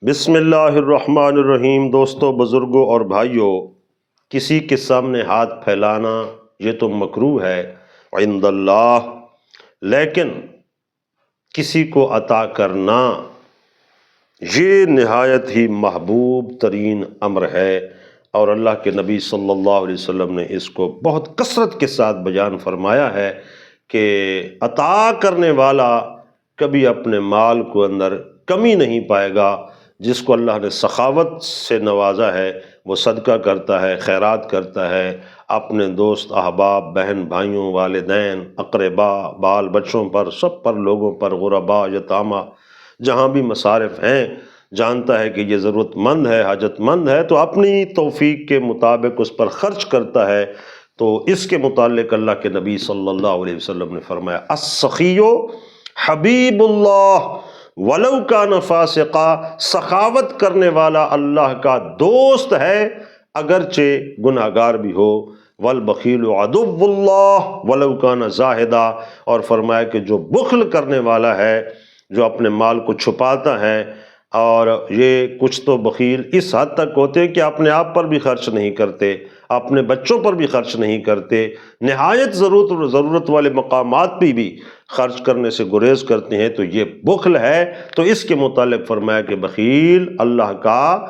بسم اللہ الرحمن الرحیم۔ دوستو، بزرگوں اور بھائیوں، کسی کے سامنے ہاتھ پھیلانا یہ تو مکروہ ہے عند اللہ، لیکن کسی کو عطا کرنا یہ نہایت ہی محبوب ترین امر ہے، اور اللہ کے نبی صلی اللہ علیہ وسلم نے اس کو بہت کثرت کے ساتھ بیان فرمایا ہے کہ عطا کرنے والا کبھی اپنے مال کو اندر کمی نہیں پائے گا۔ جس کو اللہ نے سخاوت سے نوازا ہے وہ صدقہ کرتا ہے، خیرات کرتا ہے، اپنے دوست احباب، بہن بھائیوں، والدین، اقربا، بال بچوں پر، سب پر، لوگوں پر، غربا، یتامہ، جہاں بھی مصارف ہیں، جانتا ہے کہ یہ ضرورت مند ہے، حاجت مند ہے، تو اپنی توفیق کے مطابق اس پر خرچ کرتا ہے۔ تو اس کے متعلق اللہ کے نبی صلی اللہ علیہ وسلم نے فرمایا السخی حبیب اللہ ولو کان فاسقا، سخاوت کرنے والا اللہ کا دوست ہے اگرچہ گناہگار بھی ہو۔ والبخیل عدو اللہ ولو کان زاہدا، اور فرمایا کہ جو بخل کرنے والا ہے، جو اپنے مال کو چھپاتا ہے، اور یہ کچھ تو بخیل اس حد تک ہوتے ہیں کہ اپنے آپ پر بھی خرچ نہیں کرتے، اپنے بچوں پر بھی خرچ نہیں کرتے، نہایت ضرورت والے مقامات پہ بھی خرچ کرنے سے گریز کرتے ہیں، تو یہ بخل ہے۔ تو اس کے متعلق فرمایا کہ بخیل اللہ کا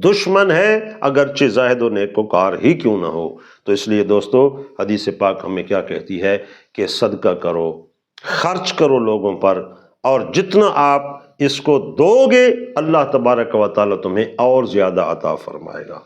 دشمن ہے اگرچہ زاہد و نیکوکار ہی کیوں نہ ہو۔ تو اس لیے دوستو، حدیث پاک ہمیں کیا کہتی ہے کہ صدقہ کرو، خرچ کرو لوگوں پر، اور جتنا آپ اس کو دو گے اللہ تبارک و تعالیٰ تمہیں اور زیادہ عطا فرمائے گا۔